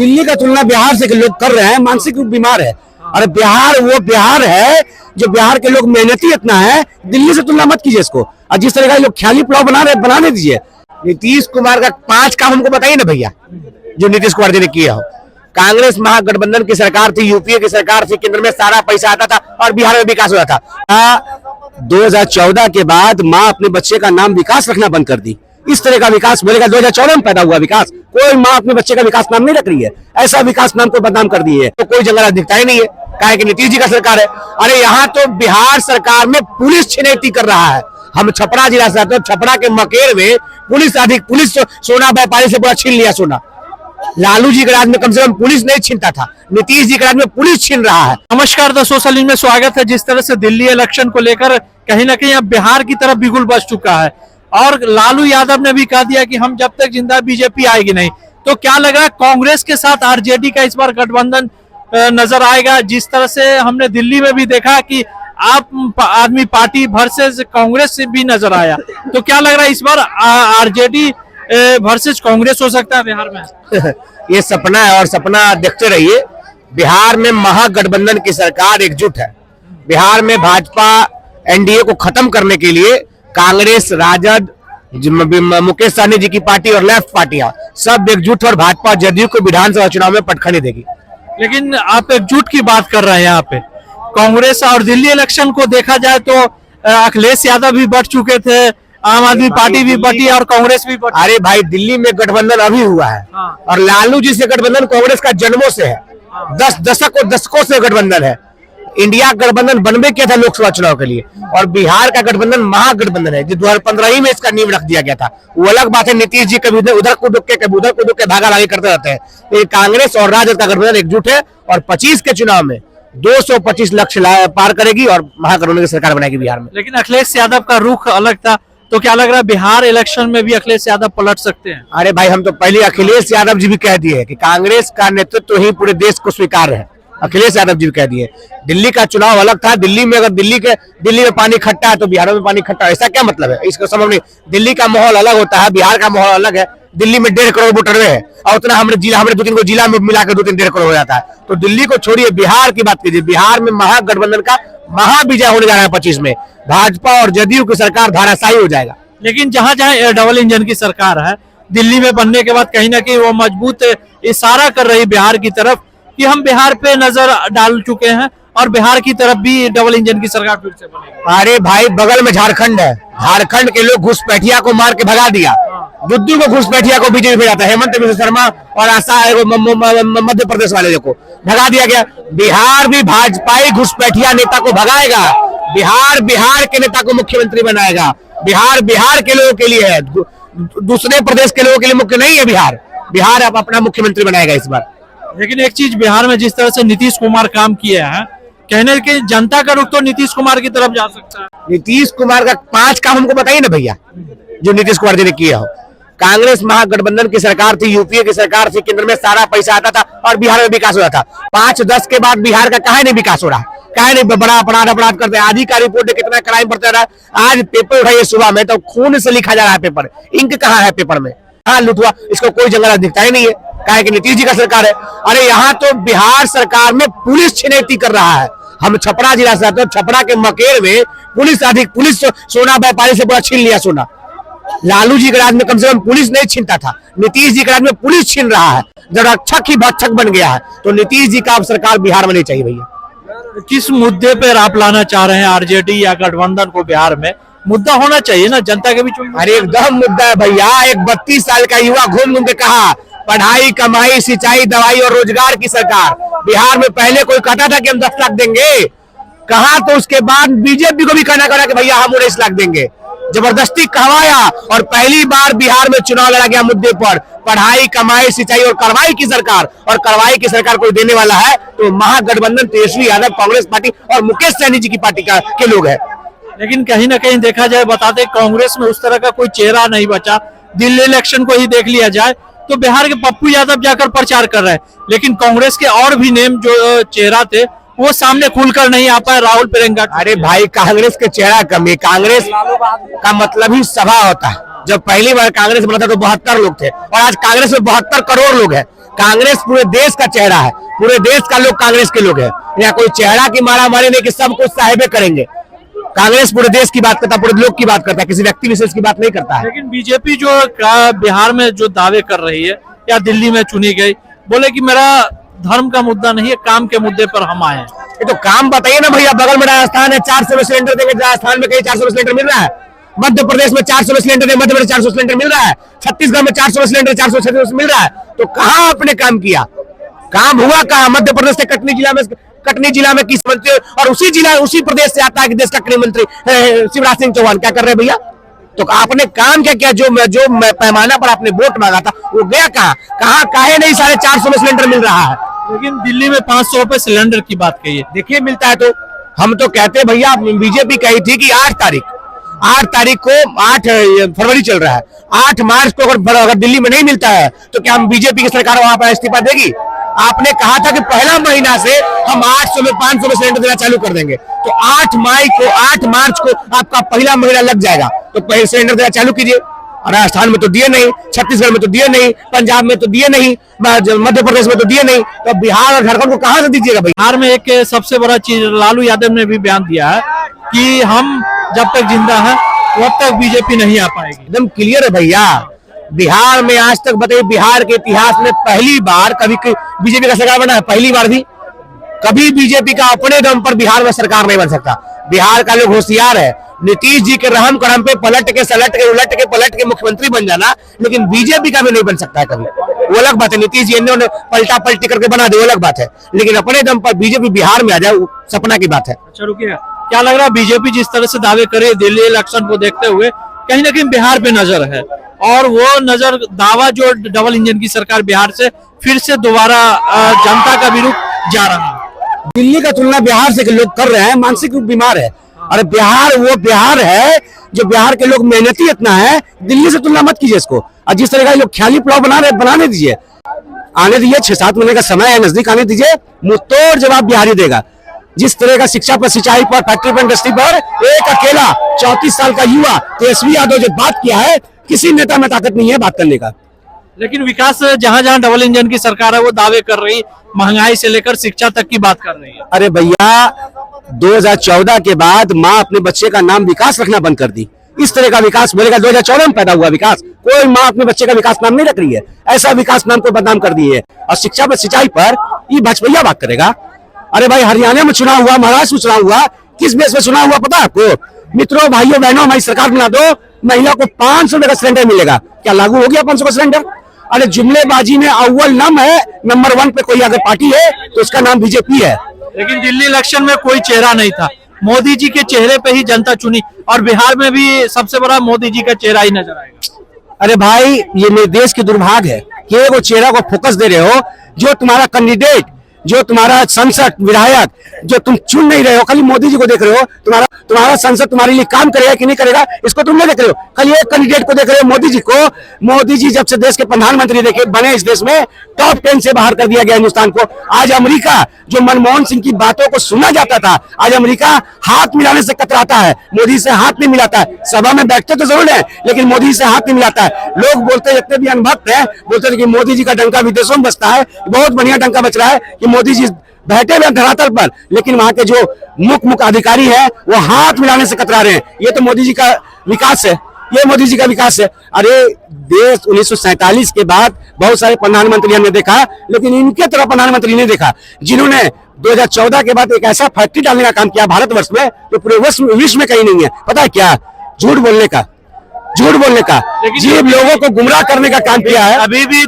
दिल्ली का तुलना बिहार से लोग कर रहे हैं, मानसिक रूप बीमार है। और बिहार वो बिहार है जो बिहार के लोग मेहनती इतना है, दिल्ली से तुलना मत कीजिए इसको। और जिस तरह का लोग ख्याली पुलाव बनाने दीजिए। नीतीश कुमार का 5 काम हमको बताइए ना भैया, जो नीतीश कुमार जी ने किया हो। कांग्रेस महागठबंधन की सरकार थी, यूपीए की सरकार थी, केंद्र में सारा पैसा आता था और बिहार में विकास हुआ था। 2014 के बाद माँ अपने बच्चे का नाम विकास रखना बंद कर दी। इस तरह का विकास बोलेगा 2014 में पैदा हुआ विकास। कोई माँ अपने बच्चे का विकास नाम नहीं रख रही है, ऐसा विकास नाम को बदनाम कर दिए। तो कोई जंगल दिखता ही नहीं है, कहा कि नीतीश जी का सरकार है। अरे यहाँ तो बिहार सरकार में पुलिस छिनैती कर रहा है। हम छपरा जिला से आते हैं, छपरा के मकेर में पुलिस सोना व्यापारी से पूरा छीन लिया सोना। लालू जी के राज में कम से कम पुलिस नहीं छीनता था, नीतीश जी के राज में पुलिस छीन रहा है। नमस्कार दोस्तों, सोशल में स्वागत है। जिस तरह से दिल्ली इलेक्शन को लेकर कहीं ना कहीं अब बिहार की तरफ बिगुल बच चुका है और लालू यादव ने भी कह दिया कि हम जब तक जिंदा बीजेपी आएगी नहीं। तो क्या लग रहा है कांग्रेस के साथ आरजेडी का इस बार गठबंधन नजर आएगा? जिस तरह से हमने दिल्ली में भी देखा कि आप आदमी पार्टी वर्सेस कांग्रेस से भी नजर आया, तो क्या लग रहा है इस बार आरजेडी वर्सेस कांग्रेस हो सकता है बिहार में? ये सपना है और सपना देखते रहिए। बिहार में महागठबंधन की सरकार एकजुट है। बिहार में भाजपा एनडीए को खत्म करने के लिए कांग्रेस, राजद, मुकेश सहनी जी की पार्टी और लेफ्ट पार्टियां सब एकजुट और भाजपा जदयू को विधानसभा चुनाव में पटखनी देगी। लेकिन आप एकजुट की बात कर रहे हैं यहाँ पे। कांग्रेस और दिल्ली इलेक्शन को देखा जाए तो अखिलेश यादव भी बढ़ चुके थे, आम आदमी पार्टी भी बढ़ी और कांग्रेस भी बढ़ी। अरे भाई, दिल्ली में गठबंधन अभी हुआ है। और लालू जी से गठबंधन कांग्रेस का जन्मों से है। 10 दशकों से गठबंधन है। इंडिया गठबंधन बनवे किया था लोकसभा चुनाव के लिए, और बिहार का गठबंधन महागठबंधन है जो 2015 ही में इसका नींव रख दिया गया था। वो अलग बात है, नीतीश जी कभी उधर कूद के कभी उधर कूद के भागा भागी करते रहते हैं। तो कांग्रेस और राजद का गठबंधन एकजुट है और 25 के चुनाव में 225 लक्ष्य पार करेगी और महागठबंधन की सरकार बनाएगी बिहार में। लेकिन अखिलेश यादव का रुख अलग था, तो क्या लग रहा है बिहार इलेक्शन में भी अखिलेश यादव पलट सकते हैं? अरे भाई, हम तो पहले अखिलेश यादव जी भी कह दिए कि कांग्रेस का नेतृत्व ही पूरे देश को स्वीकार है। अखिलेश यादव जी भी कह दिए। दिल्ली का चुनाव अलग था। दिल्ली में अगर दिल्ली में पानी खट्टा है तो बिहार में पानी खट्टा है, ऐसा क्या मतलब है? इसका समझ नहीं। दिल्ली का माहौल अलग होता है, बिहार का माहौल अलग है। दिल्ली में 1.5 करोड़ वोटर है और उतना हमारे 2-3 को जिला में मिलाकर 2-3-1.5 करोड़ हो जाता है। तो दिल्ली को छोड़िए, बिहार की बात कीजिए। बिहार में महागठबंधन का महाविजय होने जा रहा है 25 में। भाजपा और जदयू की सरकार धाराशायी हो जाएगा। लेकिन जहां जहां डबल इंजन की सरकार है, दिल्ली में बनने के बाद कहीं ना कहीं वो मजबूत इशारा कर रही बिहार की तरफ कि हम बिहार पे नजर डाल चुके हैं और बिहार की तरफ भी डबल इंजन की सरकार फिर से बनेगी। अरे भाई, बगल में झारखंड है। झारखंड के लोग घुसपैठिया को मार के भगा दिया। दुद्दू को घुसपैठिया को बीजेपी में जाता है, हेमंत बिश्व शर्मा और आशा मध्य प्रदेश वाले को भगा दिया गया। बिहार भी भाजपाई घुसपैठिया नेता को भगाएगा। बिहार के नेता को मुख्यमंत्री बनाएगा। बिहार के लोगों के लिए है, दूसरे प्रदेश के लोगों के लिए मुख्य नहीं है। बिहार अब अपना मुख्यमंत्री बनाएगा इस बार। लेकिन एक चीज, बिहार में जिस तरह से नीतीश कुमार काम किए हैं, कहने के जनता का रुख तो नीतीश कुमार की तरफ जा सकता है। नीतीश कुमार का 5 काम हमको बताइए ना भैया, जो नीतीश कुमार जी ने किया हो। कांग्रेस महागठबंधन की सरकार थी, यूपीए की सरकार थी, केंद्र में सारा पैसा आता था और बिहार में विकास हुआ था। 5-10 के बाद बिहार का काहे नहीं विकास हो रहा? काहे नहीं बड़ा अपराध करते? आज ही का रिपोर्ट है कितना क्राइम बढ़ता रहा। आज पेपर उठाइए सुबह में तो खून से लिखा जा रहा है पेपर। इंक कहाँ है पेपर में? हाँ, लूट हुआ। इसको कोई जंगल दिखता ही नहीं है, काहे कि नीतीश जी का सरकार है। अरे यहाँ तो बिहार सरकार में पुलिस छिनैती कर रहा है। हम छपरा जिला से आते हैं, छपरा के मकेर में पुलिस सोना व्यापारी से पूरा छीन लिया सोना। लालू जी के राज में कम से कम पुलिस नहीं छीनता था, नीतीश जी के राज में पुलिस छीन रहा है। जब रक्षक ही भक्षक बन गया है, तो नीतीश जी का अब सरकार बिहार में नहीं चाहिए भैया। किस मुद्दे पर आप लाना चाह रहे हैं आरजेडी या गठबंधन को बिहार में? मुद्दा होना चाहिए ना जनता के बीच में। अरे एकदम मुद्दा है भैया। एक 32 साल का युवा घूम घूम के कहा पढ़ाई, कमाई, सिंचाई, दवाई और रोजगार की सरकार। बिहार में पहले कोई कहता था कि हम 10 लाख देंगे, कहा तो उसके बाद बीजेपी को भी कहना कि भैया हम 19 लाख देंगे। जबरदस्ती कहवाया और पहली बार बिहार में चुनाव लड़ा गया मुद्दे पर। पढ़ाई, कमाई, सिंचाई और कार्रवाई की सरकार। और कार्रवाई की सरकार कोई देने वाला है तो महागठबंधन तेजस्वी यादव कांग्रेस पार्टी और मुकेश सहनी जी की पार्टी के लोग हैं। लेकिन कहीं ना कहीं देखा जाए, बताते कांग्रेस में उस तरह का कोई चेहरा नहीं बचा। दिल्ली इलेक्शन को ही देख लिया जाए तो बिहार के पप्पू यादव जाकर प्रचार कर रहे हैं, लेकिन कांग्रेस के और भी नेम जो चेहरा थे वो सामने खुलकर नहीं आ पाए। राहुल प्रियंका। अरे भाई, कांग्रेस के चेहरा कमी। कांग्रेस का मतलब ही सभा होता है। जब पहली बार कांग्रेस बना था तो 72 लोग थे और आज कांग्रेस में 72 करोड़ लोग हैं। कांग्रेस पूरे देश का चेहरा है, पूरे देश का लोग कांग्रेस के लोग हैं। यहाँ कोई चेहरा की मारामारी नहीं कि सब कुछ साहेबे करेंगे। कांग्रेस पूरे देश की बात करता है, पूरे लोग की बात करता है, किसी व्यक्ति विशेष की बात नहीं करता है। लेकिन बीजेपी जो बिहार में जो दावे कर रही है या दिल्ली में चुनी गई, बोले कि मेरा धर्म का मुद्दा नहीं है, काम के मुद्दे पर हम आए हैं। ये तो काम बताइए ना भैया, बगल में राजस्थान है, 400 में सिलेंडर देंगे, राजस्थान में कहीं 400 में सिलेंडर मिल रहा है, मध्य प्रदेश में 400 में सिलेंडर, मध्य प्रदेश 400 सिलेंडर मिल रहा है, छत्तीसगढ़ में 400 सिलेंडर 436 मिल रहा है। तो कहाँ आपने काम किया? काम हुआ कहाँ? मध्य प्रदेश के कटनी जिला में किस मंत्री, और उसी प्रदेश से आता है कि देश का गृह मंत्री शिवराज सिंह चौहान क्या कर रहे हैं भैया? तो आपने काम क्या किया? जो पैमाना पर आपने वोट मांगा था वो गया कहाँ? काहे नहीं 450 में सिलेंडर मिल रहा है? लेकिन दिल्ली में 500 रुपए सिलेंडर की बात कही है। देखिए मिलता है तो हम तो कहते भैया, बीजेपी कही थी कि 8 तारीख को 8 फरवरी चल रहा है, 8 मार्च को अगर दिल्ली में नहीं मिलता है तो क्या हम बीजेपी की सरकार वहां पर इस्तीफा देगी? आपने कहा था कि पहला महीना से हम 800 में 500 में सिलेंडर देना चालू कर देंगे, तो 8 मार्च को आपका पहला महीना लग जाएगा, तो पहले सिलेंडर देना चालू कीजिए। राजस्थान में तो दिए नहीं, छत्तीसगढ़ में तो दिए नहीं, पंजाब में तो दिए नहीं, मध्य प्रदेश में तो दिए नहीं, तो बिहार और झारखंड को कहां से दीजिएगा भाई? बिहार में एक सबसे बड़ा चीज लालू यादव ने भी बयान दिया है कि हम जब तक जिंदा है तब तक बीजेपी नहीं आ पाएगी। एकदम क्लियर है भैया। बिहार में आज तक बताइए, बिहार के इतिहास में पहली बार कभी बीजेपी का सरकार बना है? पहली बार भी कभी बीजेपी का अपने दम पर बिहार में सरकार नहीं बन सकता। बिहार का लोग होशियार है, नीतीश जी के रहम करम पे पलट के सलट के उलट के पलट के मुख्यमंत्री बन जाना, लेकिन बीजेपी का भी नहीं बन सकता है कभी। वो अलग बात है, नीतीश जी ने पलटा पलटी करके बना दे, वो अलग बात है, लेकिन अपने दम पर बीजेपी बिहार में आ जाए, सपना की बात है। अच्छा रुकिएगा, क्या लग रहा है बीजेपी जिस तरह से दावे करे दिल्ली इलेक्शन को देखते हुए कहीं ना कहीं बिहार पे नजर है, और वो नजर दावा जो डबल इंजन की सरकार बिहार से फिर से दोबारा जनता का भी रुख जा रहा है। दिल्ली का तुलना बिहार से लोग कर रहे हैं, मानसिक रूप बीमार है। अरे बिहार वो बिहार है जो बिहार के लोग मेहनती इतना है, दिल्ली से तुलना मत कीजिए इसको। और जिस तरह का लोग ख्याली पुलाव बनाने दीजिए, आने दीजिए, 6-7 महीने का समय है, नजदीक आने दीजिए, मुंहतोड़ जवाब बिहारी देगा। जिस तरह का शिक्षा पर, सिंचाई पर, फैक्ट्री पर, इंडस्ट्री पर एक अकेला 34 साल का युवा तेजस्वी यादव जो बात किया है, किसी नेता में ताकत नहीं है बात करने का। लेकिन विकास जहां जहां डबल इंजन की सरकार है वो दावे कर रही, महंगाई से लेकर शिक्षा तक की बात कर रही है। अरे भैया, 2014 के बाद माँ अपने बच्चे का नाम विकास रखना बंद कर दी। इस तरह का विकास बोलेगा 2014 में पैदा हुआ विकास, कोई माँ अपने बच्चे का विकास नाम नहीं रख रही है, ऐसा विकास नाम को बदनाम कर दी है। और शिक्षा पर, सिंचाई पर ये भाजपा बात करेगा। अरे भाई, हरियाणा में चुनाव हुआ, महाराष्ट्र में चुनाव हुआ, किस बेस पे चुनाव हुआ पता है आपको? मित्रों, भाइयों बहनों, हमारी सरकार बना दो, महिला को 500 रुपए का सिलेंडर मिलेगा। क्या लागू हो गया 500 का सिलेंडर? अरे जुमलेबाजी में अव्वल नंबर 1 पे कोई अगर पार्टी है तो उसका नाम बीजेपी है। लेकिन दिल्ली इलेक्शन में कोई चेहरा नहीं था, मोदी जी के चेहरे पे ही जनता चुनी, और बिहार में भी सबसे बड़ा मोदी जी का चेहरा ही नजर आएगा। अरे भाई, ये मेरे देश की दुर्भाग्य है कि वो चेहरा को फोकस दे रहे हो, जो तुम्हारा कैंडिडेट, जो तुम्हारा संसद विधायक जो तुम चुन नहीं रहे हो, खाली मोदी जी को देख रहे हो। तुम्हारा संसद तुम्हारे लिए काम करेगा कि नहीं करेगा इसको तुम नहीं देख रहे हो, खाली एक कैंडिडेट को देख रहे हो, मोदी जी को। मोदी जी जब से देश के प्रधानमंत्री बने, इस देश में टॉप 10 से बाहर कर दिया गया हिंदुस्तान को। आज अमेरिका, जो मनमोहन सिंह की बातों को सुना जाता था, आज अमेरिका हाथ मिलाने से कतराता है, मोदी से हाथ नहीं मिलाता है। सभा में बैठते तो जरूर है, लेकिन मोदी से हाथ नहीं मिलाता है। लोग बोलते, जितने भी अनुभक्त है, बोलते थे कि मोदी जी का डंका विदेशों में बजता है, बहुत बढ़िया डंका बज रहा है कि मोदी जी बैठे हुए धरातल पर, लेकिन वहां के जो मुख्य अधिकारी है वो हाथ मिलाने से कतरा रहे हैं। ये तो मोदी जी का विकास है, ये मोदी जी का विकास है। अरे देश 1947 के बाद बहुत सारे प्रधानमंत्री हमने देखा, लेकिन इनके तरह प्रधानमंत्री नहीं देखा जिन्होंने 2014 के बाद एक ऐसा फैक्ट्री डालने का काम किया भारतवर्ष में जो पूरे विश्व में कहीं नहीं है। पता है क्या? झूठ बोलने का, जी लोगों को गुमराह करने का काम किया है। अभी भी